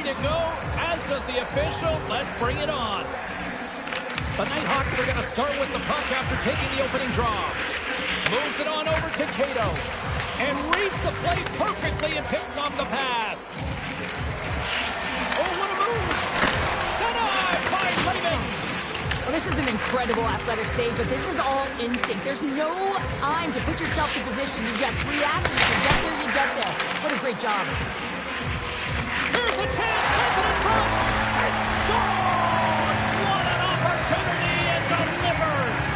to go, as does the official. Let's bring it on. The Nighthawks are going to start with the puck after taking the opening draw. Moves it on over to Cato. And reads the play perfectly and picks off the pass. Oh, what a move! Denied by Lehman. Well, this is an incredible athletic save, but this is all instinct. There's no time to put yourself in position. You just react, and if you get there, you get there. What a great job. Here's a chance, sends it in front, and scores! What an opportunity, and delivers!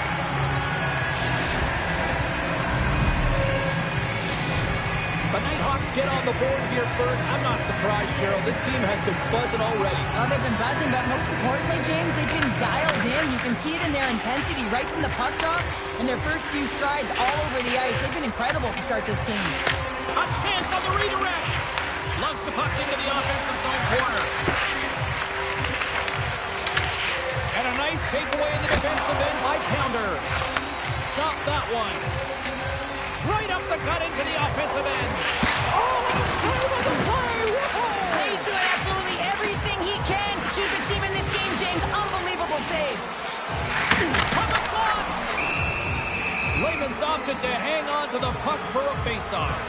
The Nighthawks get on the board here first. I'm not surprised, Cheryl. This team has been buzzing already. Oh, they've been buzzing, but most importantly, James, they've been dialed in. You can see it in their intensity right from the puck drop and their first few strides all over the ice. They've been incredible to start this game. A chance on the redirect. Lugs the puck into the offensive zone corner. And a nice takeaway in the defensive end by Pounder. Stop that one. Right up the gut into the offensive end. Oh, what a save on the play! Whoa! He's doing absolutely everything he can to keep his team in this game, James. Unbelievable save. From the slot! Lehman's opted to hang on to the puck for a face-off.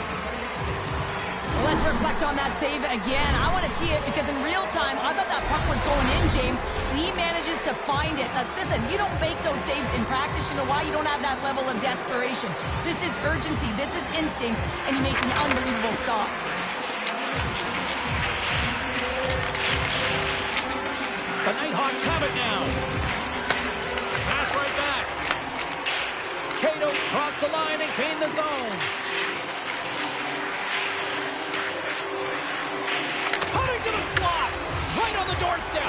Let's reflect on that save again. I want to see it because in real time, I thought that puck was going in, James. He manages to find it. Listen, you don't make those saves in practice. You know why? You don't have that level of desperation. This is urgency. This is instincts. And he makes an unbelievable stop. The Nighthawks have it now. Pass right back. Cato's crossed the line and gained the zone. To the slot, right on the doorstep.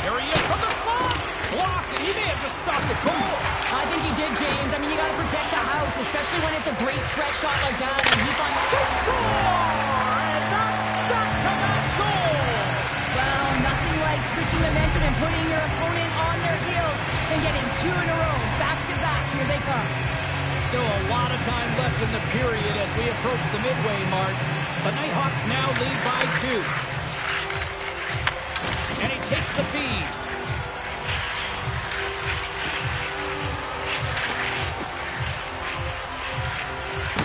Here he is from the slot. Blocked, and he may have just stopped the goal. I think he did, James. I mean, you got to protect the house, especially when it's a great threat shot like that. And he finds the score, and that's back-to-back goals. Well, nothing like switching momentum and putting your opponent on their heels and getting two in a row, back-to-back. Here they come. Still a lot of time left in the period as we approach the midway mark. The Nighthawks now lead by 2. And he takes the feed.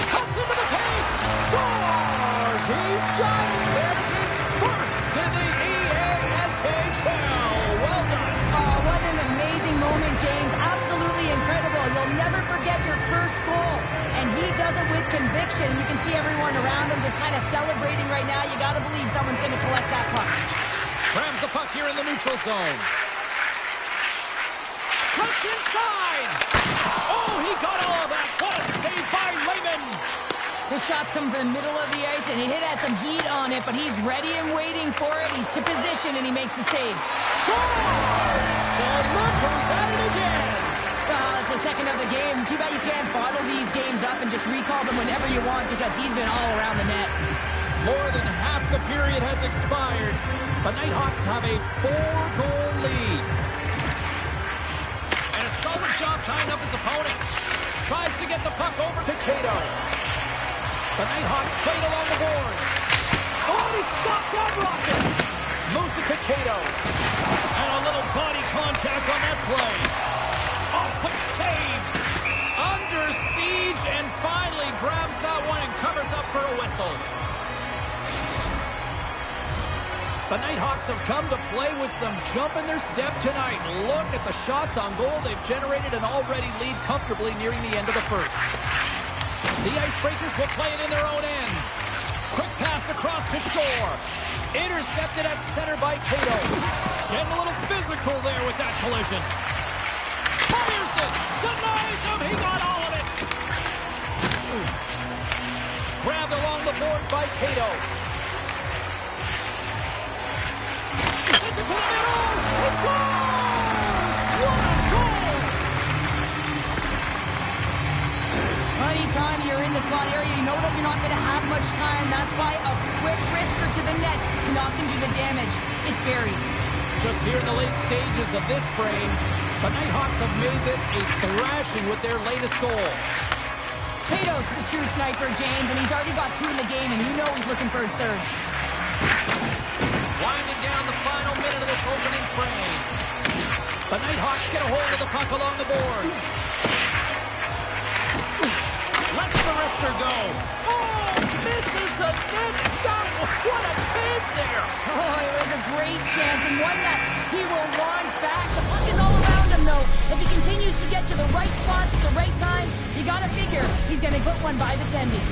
Cuts into the paint. Scores! He's got it. There's his first to the EASHL. Well done. Oh, what an amazing moment, James. Absolutely incredible. You'll never forget your first goal. And he does it with conviction. You can see everyone around him just kind of celebrating right now. You got to believe someone's going to collect that puck. Grabs the puck here in the neutral zone. Cuts inside. Oh, he got all of that. What a save by Lehman. The shot's come from the middle of the ice, and it has some heat on it, but he's ready and waiting for it. He's to position, and he makes the save. Scores! And look who's at it again. It's the second of the game. Too bad you can't bottle these games up and just recall them whenever you want because he's been all around the net. More than half the period has expired. The Nighthawks have a 4-goal lead. And a solid job tying up his opponent. Tries to get the puck over to Cato. The Nighthawks played along the boards. Oh, he stopped that rocket. Moves it to Cato. And a little body contact on that play. Oh, quick save. Under siege and finally grabs that one and covers up for a whistle. The Nighthawks have come to play with some jump in their step tonight. Look at the shots on goal. They've generated an already lead comfortably nearing the end of the first. The Icebreakers will play it in their own end. Quick pass across to Shore. Intercepted at center by Cato. Getting a little physical there with that collision. Fires it. Denies him. He got all of it. Grabbed along the boards by Cato. Sends it to the middle. He scores! What a goal! Anytime you're in the slot area, you know that you're not going to have much time. That's why a quick wrister to the net can often do the damage. It's buried. Just here in the late stages of this frame, the Nighthawks have made this a thrashing with their latest goal. Pato's a true sniper, James, and he's already got 2 in the game, and you know he's looking for his third. Winding The Nighthawks get a hold of the puck along the boards. Lets the wrister go. Oh, misses the net. What a chance there. Oh, it was a great chance and one that he will want back. The puck is all around him, though. If he continues to get to the right spots at the right time, you got to figure he's going to put one by the tendy.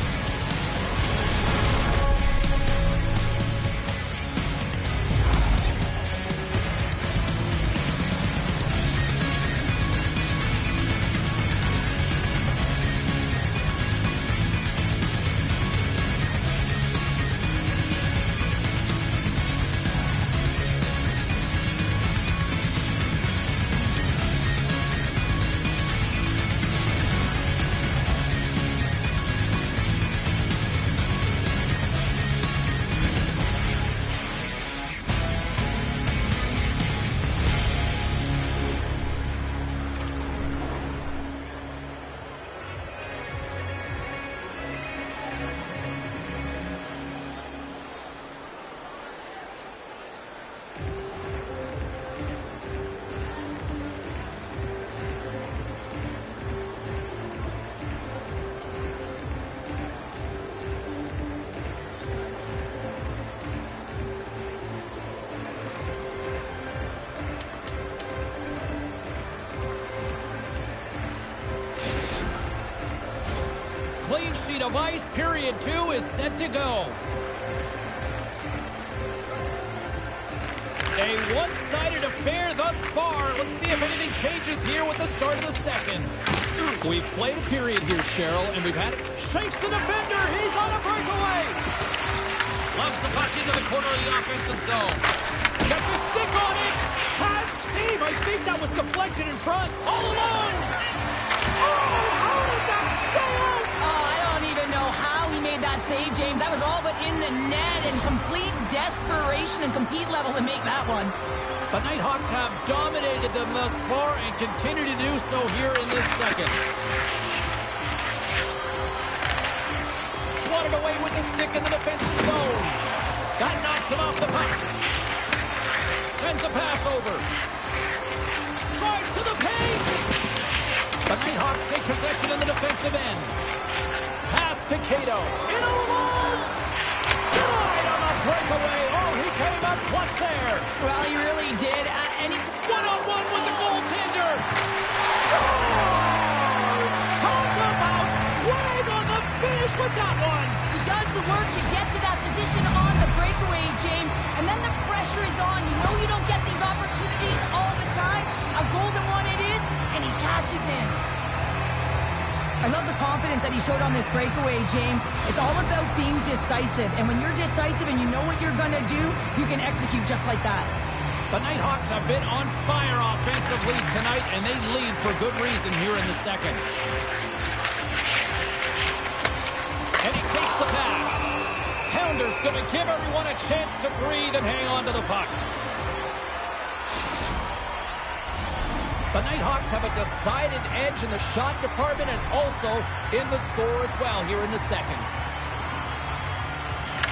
Clean sheet of ice. Period 2 is set to go. A one-sided affair thus far. Let's see if anything changes here with the start of the second. We've played a period here, Cheryl, and we've had it. Shakes the defender. He's on a breakaway. Loves the puck into the corner of the offensive zone. Gets a stick on it. Had save. I think that was deflected in front. All alone. Oh, how did that stay out? Oh, I don't even know how he made that save, James. That was all but in the net and complete desperation and compete level to make that one. The Nighthawks have dominated them thus far and continue to do so here in this second. Swatted away with the stick in the defensive zone. That knocks him off the puck. Sends a pass over. Drives to the paint. The Nighthawks take possession in the defensive end. Pass to Cato. In alone. Denied on the breakaway. Oh, he came up clutch there. Well, he really did. And he's one-on-one with the goaltender. Scores! Talk about swag on the finish with that one. He does the work to get to that position on the breakaway, James. And then the pressure is on. You know you don't get these opportunities all the time. A golden one it is, and he cashes in. I love the confidence that he showed on this breakaway, James. It's all about being decisive. And when you're decisive and you know what you're going to do, you can execute just like that. The Nighthawks have been on fire offensively tonight, and they lead for good reason here in the second. And he takes the pass. Pounder's going to give everyone a chance to breathe and hang on to the puck. The Nighthawks have a decided edge in the shot department and also in the score as well here in the second.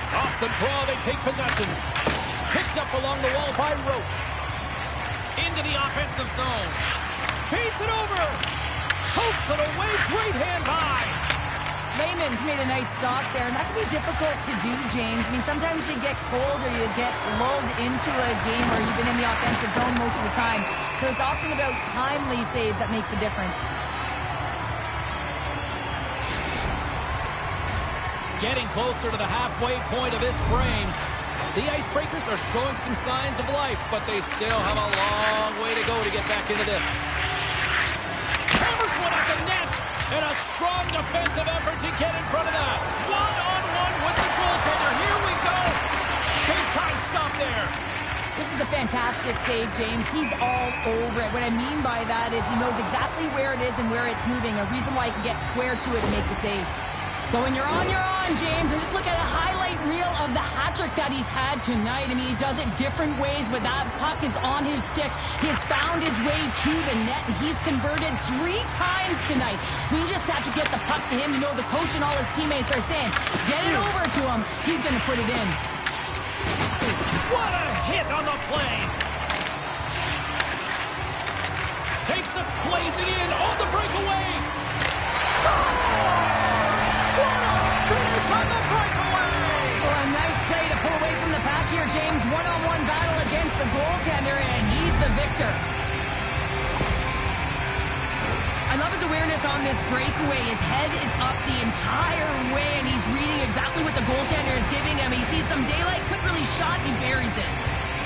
Off the draw, they take possession. Picked up along the wall by Roach. Into the offensive zone. Feeds it over. Pokes it away. Great hand by. Lehman's made a nice stop there, and that can be difficult to do, James. I mean, sometimes you get cold or you get lulled into a game where you've been in the offensive zone most of the time. So it's often about timely saves that makes the difference. Getting closer to the halfway point of this frame. The Icebreakers are showing some signs of life, but they still have a long way to go to get back into this. Hammers one at the net, and a strong defensive effort to get in front of that. One-on-one with the goaltender. Here we go. Big time stop there. This is a fantastic save, James. He's all over it. What I mean by that is he knows exactly where it is and where it's moving. A reason why he can get square to it and make the save. But when you're on, James. And just look at a highlight reel of the hat-trick that he's had tonight. I mean, he does it different ways, but that puck is on his stick. He has found his way to the net, and he's converted 3 times tonight. I mean, you just have to get the puck to him. You know, the coach and all his teammates are saying, get it over to him. He's going to put it in. What a hit on the play. factor. I love his awareness on this breakaway. His head is up the entire way, and he's reading exactly what the goaltender is giving him. He sees some daylight, quick release shot, and he buries it.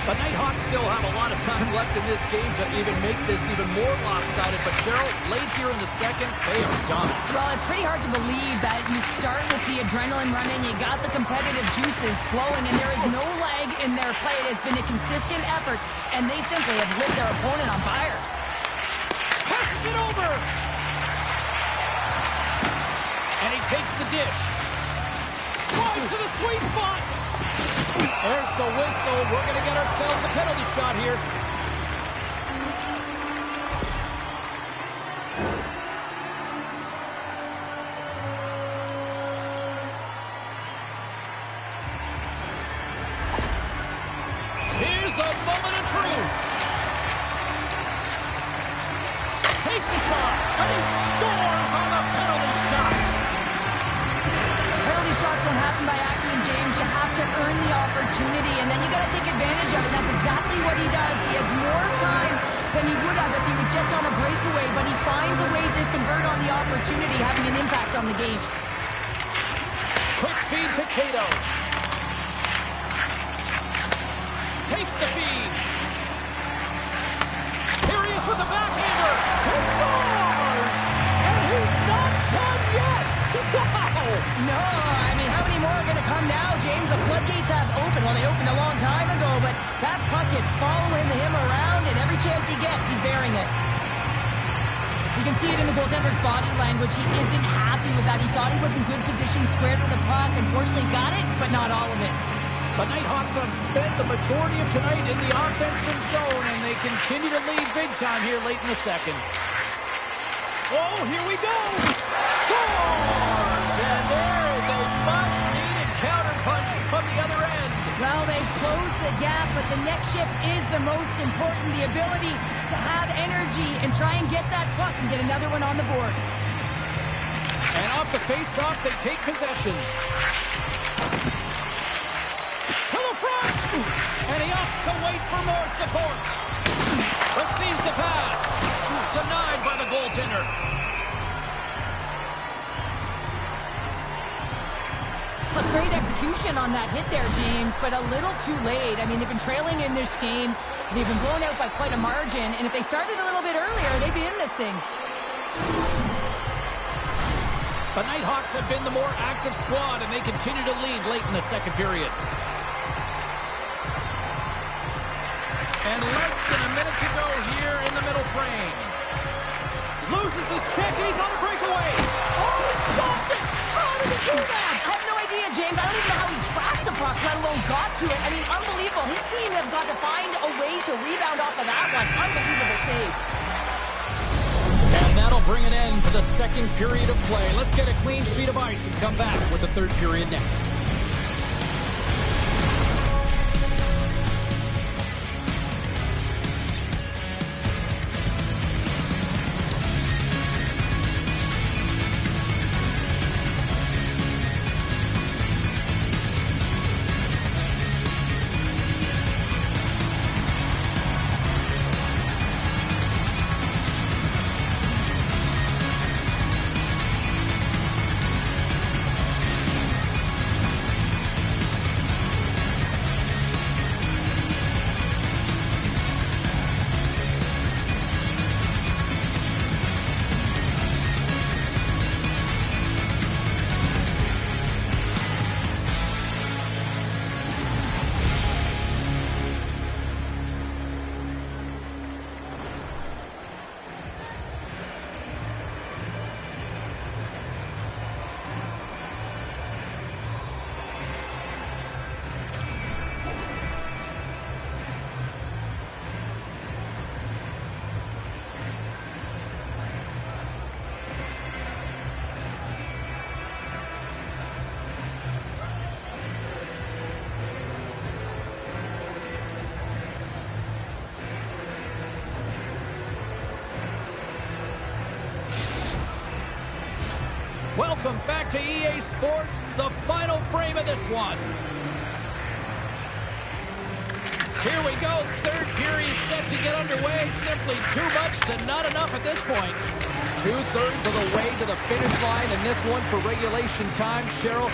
The Nighthawks still have a lot of time left in this game to even make this even more lopsided. But Cheryl, late here in the second, they are done. Well, it's pretty hard to believe that you start with the adrenaline running, you got the competitive juices flowing, and there is no lag in their play. It has been a consistent effort, and they simply have lit their opponent on fire. Passes it over. And he takes the dish. Drives to the sweet spot. There's the whistle. We're going to get ourselves the penalty shot here. Here's the moment of truth. Takes a shot, and he scores on the penalty shot. Penalty shots don't happen by accident, James. You have to earn the opportunity, and then you got to take advantage of it. That's exactly what he does. He has more time than he would have if he was just on a breakaway, but he finds a way to convert on the opportunity, having an impact on the game. Quick feed to Cato. Takes the feed. Here he is with the backhander. He scores! And he's not done yet. Wow! No, I mean, how many more are going to come now, James? The floodgates have opened. Well, they opened a long time ago, but that puck is following him around, and every chance he gets, he's bearing it. You can see it in the goaltender's body language. He isn't happy with that. He thought he was in good position, squared with the puck. Unfortunately, got it, but not all of it. The Nighthawks have spent the majority of tonight in the offensive zone, and they continue to lead big time here late in the second. Oh, here we go! Scores! And there is a much-needed counterpunch from the other end. Well, they've closed the gap, but the next shift is the most important. The ability to have energy and try and get that puck and get another one on the board. And off the face-off, they take possession. To the front! And he opts to wait for more support. Receives the pass. Denied by the goaltender. A great execution on that hit there, James, but a little too late. I mean, they've been trailing in this game. They've been blown out by quite a margin, and if they started a little bit earlier, they'd be in this thing. The Nighthawks have been the more active squad, and they continue to lead late in the second period. And less than a minute to go here in the middle frame. Loses his check, and he's on a breakaway. Oh, he stopped it! How did he do that? I have no idea, James. I don't even know how he tracked the puck, let alone got to it. I mean, unbelievable. His team have got to find a way to rebound off of that one. Unbelievable save. And that'll bring an end to the second period of play. Let's get a clean sheet of ice and come back with the third period next. Welcome back to EA Sports, the final frame of this one. Here we go, third period set to get underway. Simply too much to not enough at this point. 2/3 of the way to the finish line in this one for regulation time. Cheryl,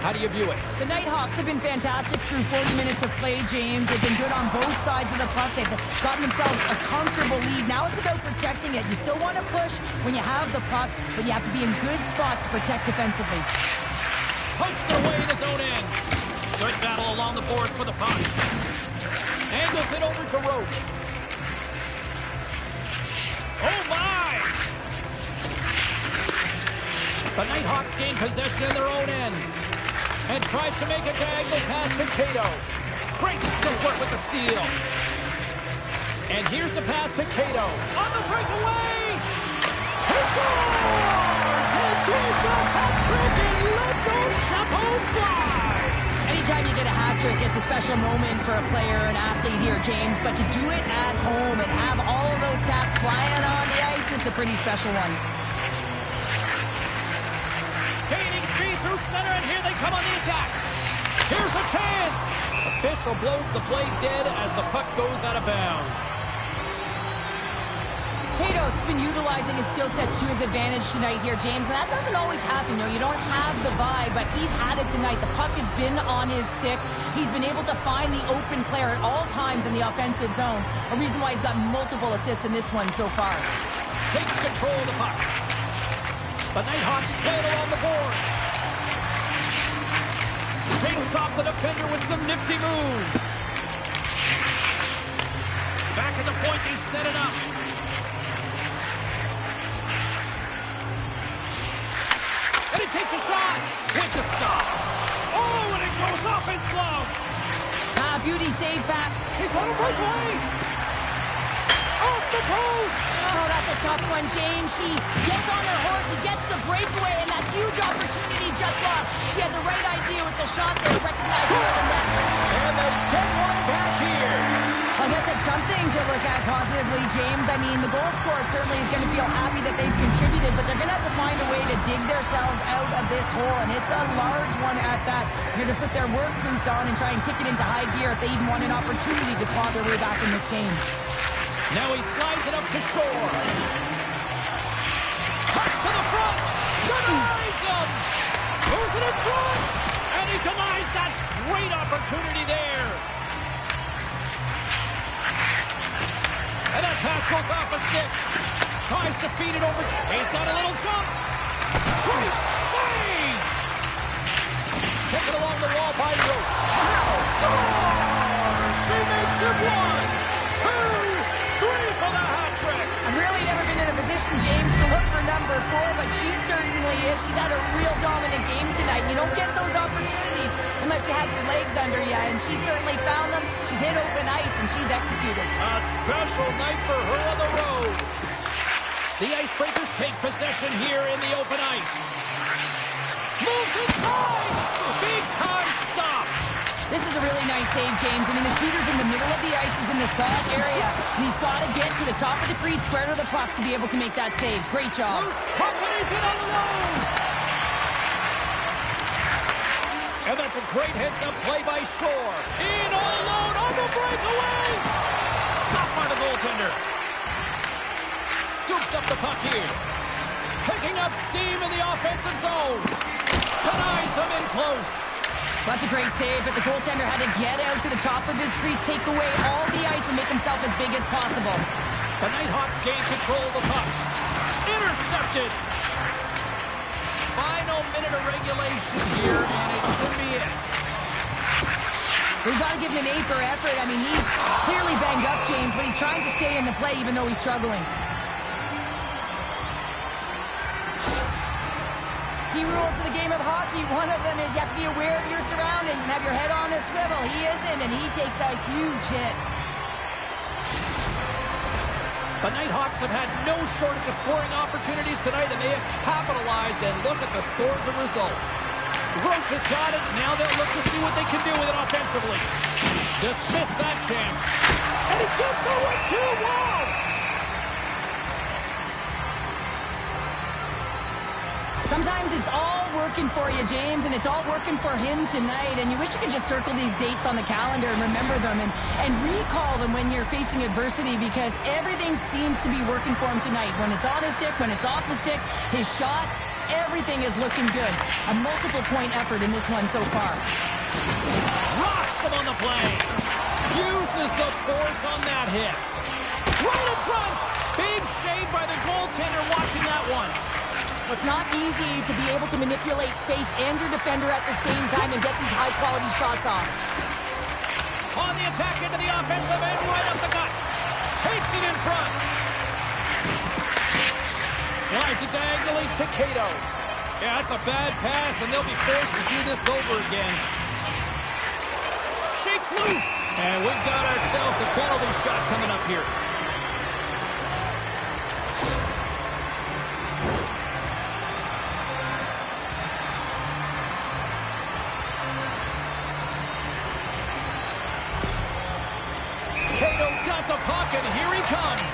how do you view it? The Nighthawks have been fantastic through 40 minutes of play, James. They've been good on both sides of the puck. They've gotten themselves a comfortable lead. Now it's about protecting it. You still want to push when you have the puck, but you have to be in good spots to protect defensively. Pokes it away in his own end. Good battle along the boards for the puck. Angles it over to Roach. Oh, my! The Nighthawks gain possession in their own end. And tries to make a diagonal pass to Cato. Great still work with the steal. And here's the pass to Cato. On the breakaway! He scores! He throws a hat-trick and let those chapeaux fly! Anytime you get a hat trick, it's a special moment for a player, an athlete here, James. But to do it at home and have all of those caps flying on the ice, it's a pretty special one. Gaining speed through center, and here they come on the attack. Here's a chance. Official blows the play dead as the puck goes out of bounds. Cato's been utilizing his skill sets to his advantage tonight here, James, and that doesn't always happen. You know, you don't have the vibe, but he's had it tonight. The puck has been on his stick. He's been able to find the open player at all times in the offensive zone. A reason why he's got multiple assists in this one so far. Takes control of the puck. The Nighthawks play it along the boards. Shakes off the defender with some nifty moves. Back at the point, they set it up. And he takes a shot. With the stop. Oh, and it goes off his glove. Beauty save back. She's on a breakaway. Off the post. Oh, that's a tough one, James. She gets on her horse, she gets the breakaway, and that huge opportunity just lost. She had the right idea with the shot there, recognizing the net. And they get one back here. I guess it's something to look at positively, James. I mean, the goal scorer certainly is going to feel happy that they've contributed, but they're going to have to find a way to dig themselves out of this hole, and it's a large one at that. They're going to put their work boots on and try and kick it into high gear if they even want an opportunity to claw their way back in this game. Now he slides it up to Shore. Cuts to the front. Denies him. Goes it in front. And he denies that great opportunity there. And that pass goes off a stick. Tries to feed it over. He's got a little jump. Great save. Taken along the wall by Roach. Score! She makes it 1, 2, 3 for the hat trick. I've really never been in a position, James, to look for number 4, but she certainly is. She's had a real dominant game tonight. You don't get those opportunities unless you have your legs under you, and she certainly found them. She's hit open ice, and she's executed. A special night for her on the road. The Icebreakers take possession here in the open ice. Moves inside. Big time stop. This is a really nice save, James. I mean, the shooter's in the middle of the ice. He's in the slot area, and he's got to get to the top of the crease, square to the puck to be able to make that save. Great job. Loose puck, and he's in on the road. And that's a great heads-up play by Shore. In all alone on the breakaway. Stopped by the goaltender. Scoops up the puck here. Picking up steam in the offensive zone. Denies him in close. That's a great save, but the goaltender had to get out to the top of his crease, take away all the ice, and make himself as big as possible. The Nighthawks gain control of the puck. Intercepted. Final minute of regulation here, and it should be it. We've got to give him an A for effort. I mean, he's clearly banged up, James, but he's trying to stay in the play even though he's struggling. Key rules of the game of hockey. One of them is you have to be aware of your surroundings and have your head on a swivel. He isn't, and he takes a huge hit. The Nighthawks have had no shortage of scoring opportunities tonight, and they have capitalized, and look at the score as a result. Roach has got it. Now they'll look to see what they can do with it offensively. Dismiss that chance. And he gets the 1-2. Wow! Sometimes it's all working for you, James, and it's all working for him tonight. And you wish you could just circle these dates on the calendar and remember them and recall them when you're facing adversity, because everything seems to be working for him tonight. When it's on his stick, when it's off the stick, his shot, everything is looking good. A multiple-point effort in this one so far. Rocks him on the play. Uses the force on that hit. Right in front. Big save by the goaltender watching that one. Well, it's not easy to be able to manipulate space and your defender at the same time and get these high-quality shots off. On the attack into the offensive end, right up the gut. Takes it in front. Slides it diagonally to Cato. Yeah, that's a bad pass, and they'll be forced to do this over again. Shakes loose. And we've got ourselves a penalty shot coming up here. Cato's got the puck, and here he comes.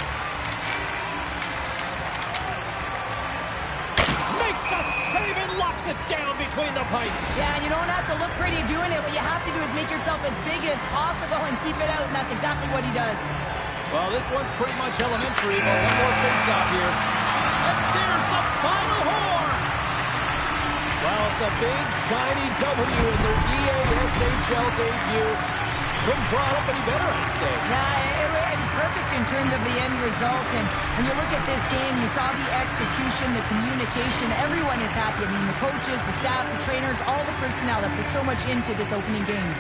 Makes a save and locks it down between the pipes. Yeah, and you don't have to look pretty doing it. What you have to do is make yourself as big as possible and keep it out, and that's exactly what he does. Well, this one's pretty much elementary, but one more face-off here. And there's the final horn. Well, it's a big, shiny W in their EASHL debut. Couldn't draw it up any better, I'd say. Yeah, it was perfect in terms of the end result. And when you look at this game, you saw the execution, the communication. Everyone is happy. I mean, the coaches, the staff, the trainers, all the personnel that put so much into this opening game.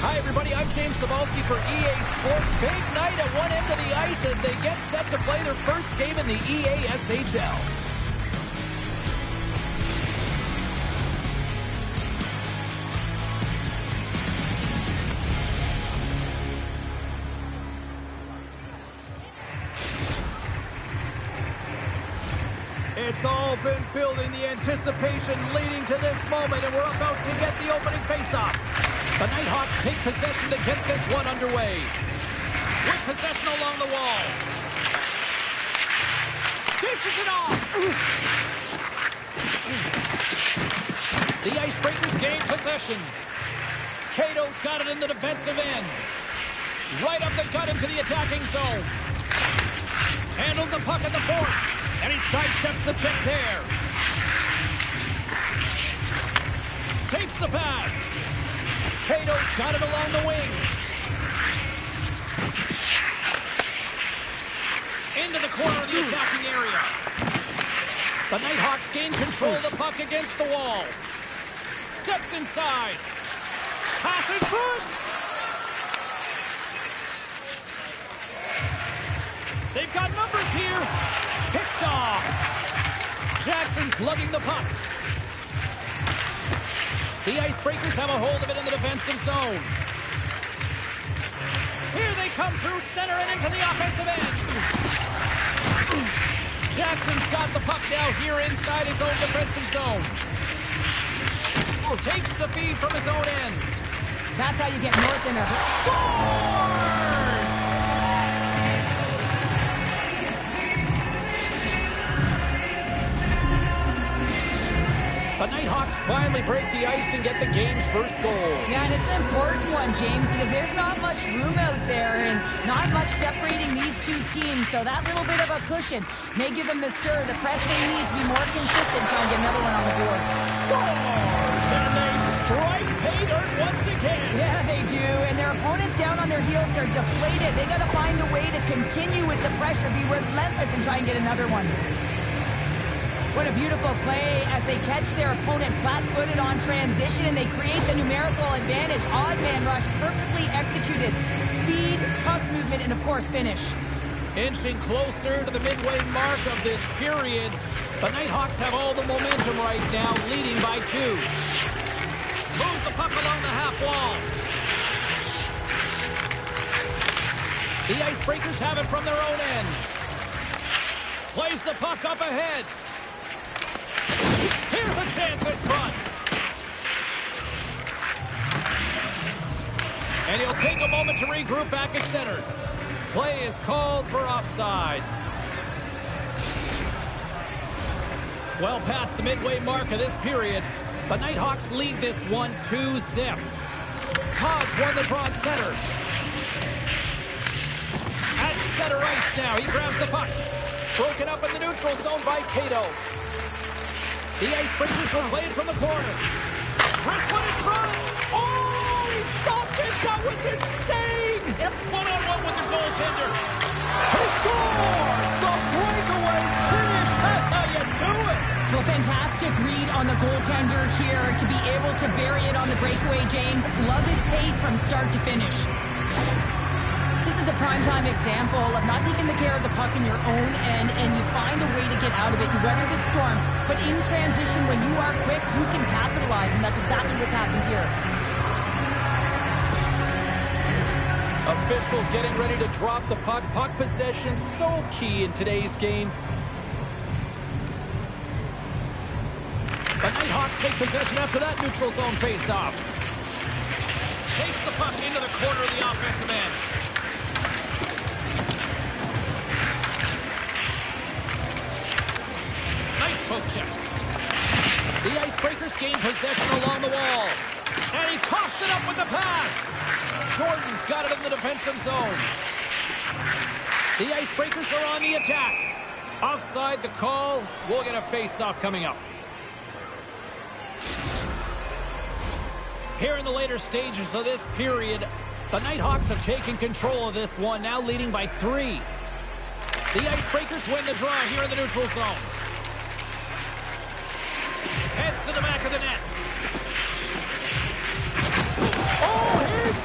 Hi, everybody. I'm James Cebulski for EA Sports. Big night at one end of the ice as they get set to play their first game in the EA CHEL. It's all been building, the anticipation leading to this moment, and we're about to get the opening faceoff. The Nighthawks take possession to get this one underway. With possession along the wall. Dishes it off. The Icebreakers gain possession. Cato's got it in the defensive end. Right up the gut into the attacking zone. Handles the puck at the point. And he sidesteps the check there. Takes the pass. Cato's got it along the wing. Into the corner of the attacking area. The Nighthawks gain control of the puck against the wall. Steps inside. Pass in front. They've got numbers here. Picked off. Jackson's lugging the puck. The Icebreakers have a hold of it in the defensive zone. Here they come through center and into the offensive end. Jackson's got the puck now here inside his own defensive zone. Takes the feed from his own end. That's how you get north in a Scores! The Nighthawks finally break the ice and get the game's first goal. Yeah, and it's an important one, James, because there's not much room out there and not much separating these two teams. So that little bit of a cushion may give them the stir, the press they need to be more consistent, try and get another one on the board. Scores! And they strike pay dirt once again. Yeah, they do. And their opponents down on their heels are deflated. They got to find a way to continue with the pressure, be relentless, and try and get another one. What a beautiful play as they catch their opponent flat-footed on transition and they create the numerical advantage. Odd man rush, perfectly executed. Speed, puck movement, and of course finish. Inching closer to the midway mark of this period. The Nighthawks have all the momentum right now, leading by 2. Moves the puck along the half wall. The Icebreakers have it from their own end. Plays the puck up ahead. Here's a chance in front. And he'll take a moment to regroup back at center. Play is called for offside. Well past the midway mark of this period, the Nighthawks lead this one 2-0. Hodge won the draw at center. At center ice now, he grabs the puck. Broken up in the neutral zone by Cato. The Icebreakers will play it from the corner. Wrist one in front. Oh, he stopped it. That was insane. Yep. One-on-one with the goaltender. He scores. The breakaway finish. That's how you do it. Well, fantastic read on the goaltender here to be able to bury it on the breakaway, James. Love his pace from start to finish. This is a primetime example of not taking the care of the puck in your own end, and you find a way to get out of it. You weather the storm, but in transition, when you are quick, you can capitalize, and that's exactly what's happened here. Officials getting ready to drop the puck. Puck possession so key in today's game. The Nighthawks take possession after that neutral zone face-off. Takes the puck into the corner of the offensive end. Nice poke check. The Icebreakers gain possession along the wall. And he coughs it up with the pass. Jordan's got it in the defensive zone. The Icebreakers are on the attack. Offside the call. We'll get a face-off coming up. Here in the later stages of this period, the Nighthawks have taken control of this one, now leading by 3. The Icebreakers win the draw here in the neutral zone. Heads to the back of the net. Oh, here's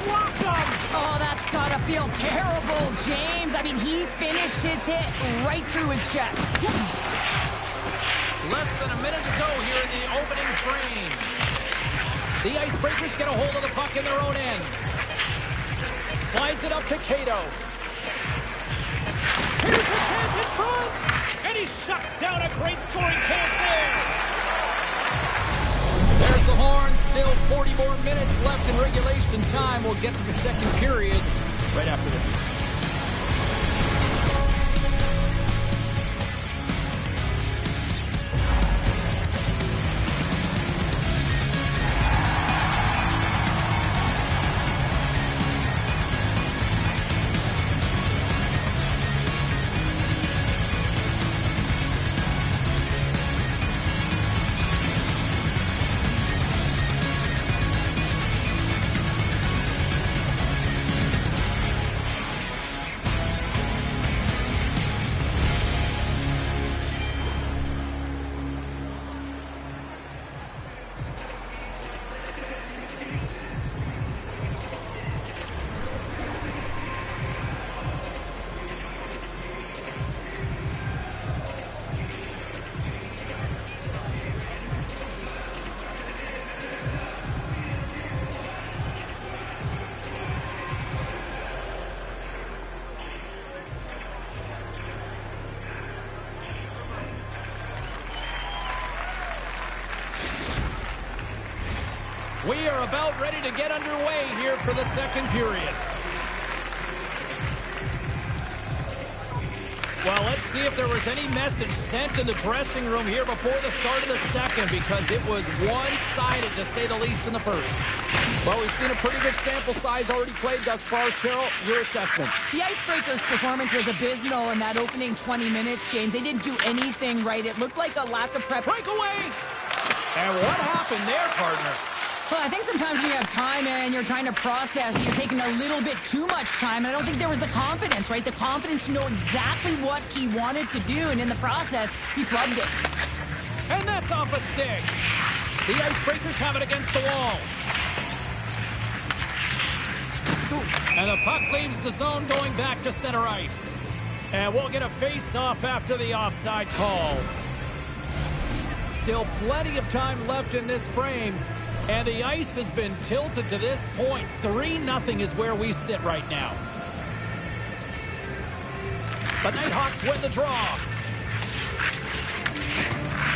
feel terrible, James. I mean, he finished his hit right through his chest. Less than a minute to go here in the opening frame. The Icebreakers get a hold of the puck in their own end. Slides it up to Cato. Here's a chance in front! And he shuts down a great scoring chance there. There's the horn. Still 40 more minutes left in regulation time. We'll get to the second period right after this. We are about ready to get underway here for the second period. Well, let's see if there was any message sent in the dressing room here before the start of the second, because it was one-sided, to say the least, in the first. Well, we've seen a pretty good sample size already played thus far. Cheryl, your assessment. The Icebreakers' performance was abysmal in that opening 20 minutes, James. They didn't do anything right. It looked like a lack of prep. Breakaway! And what happened there, partner? Well, I think sometimes when you have time and you're trying to process, you're taking a little bit too much time. And I don't think there was the confidence, right? The confidence to know exactly what he wanted to do. And in the process, he flubbed it. And that's off a stick. The Icebreakers have it against the wall. And the puck leaves the zone going back to center ice. And we'll get a face-off after the offside call. Still plenty of time left in this frame. And the ice has been tilted to this point. 3-0 is where we sit right now. The Nighthawks win the draw.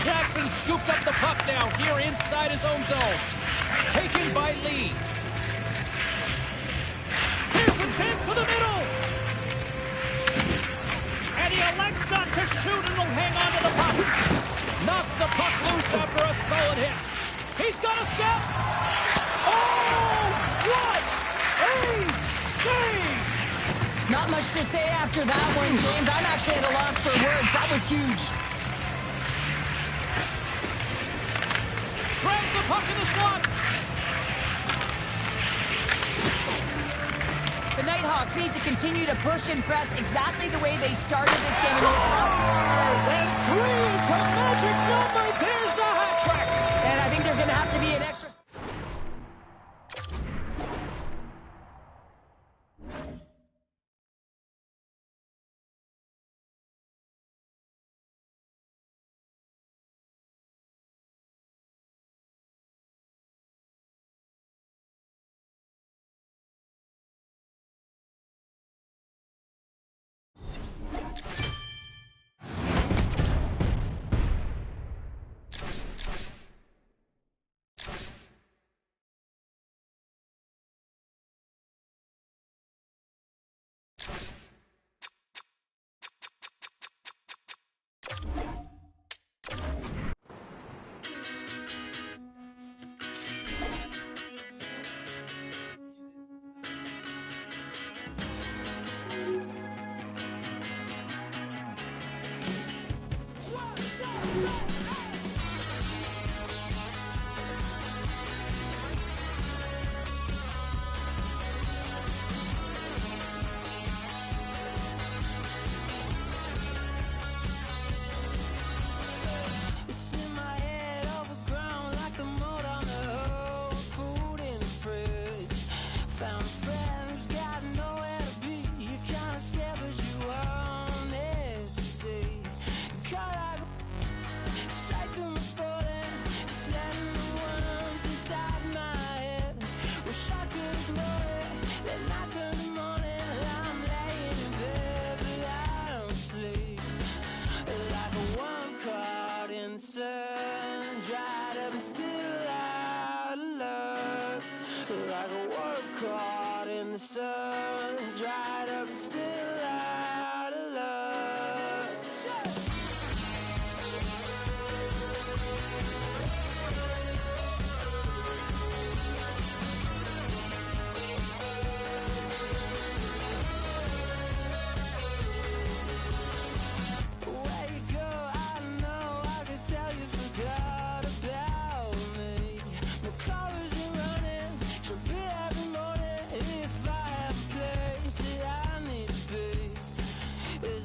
Jackson scooped up the puck now here inside his own zone. Taken by Lee. Here's a chance to the middle. And he elects not to shoot and will hang on to the puck. Knocks the puck loose after a solid hit. He's got a step. Oh, what a save! Not much to say after that one, James. I'm actually at a loss for words. That was huge. Grabs the puck in the slot. The Nighthawks need to continue to push and press exactly the way they started this game. And 3 is the magic number. There's the hat trick. And I think there's going to have to be an extra... in the sun, dried up and still out of luck. Sure.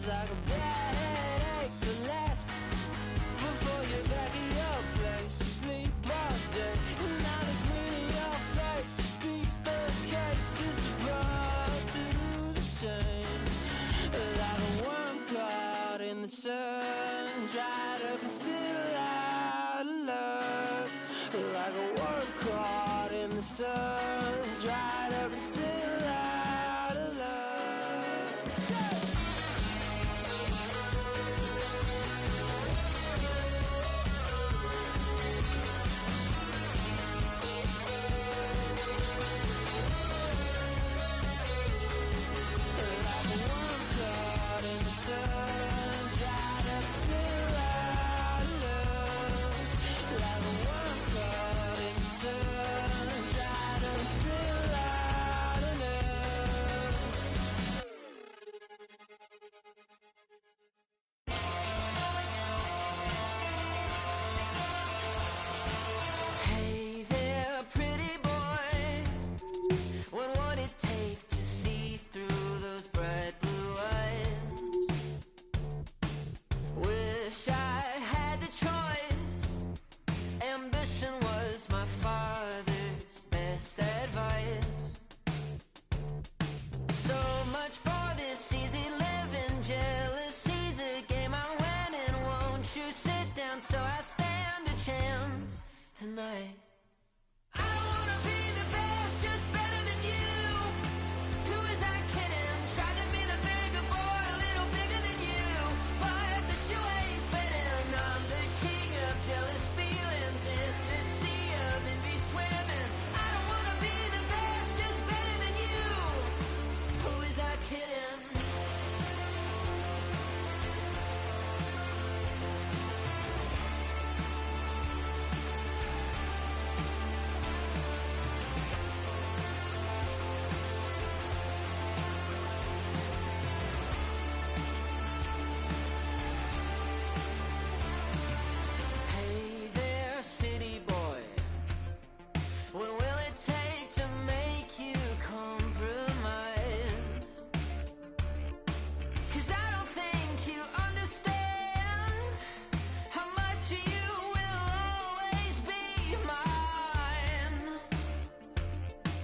Like a bad headache that lasts before you're back at your place. Sleep all day, and now the grin in your face speaks the case. It's brought to the chain, like a worm caught in the sun, dried up and still out of luck. Like a worm caught in the sun.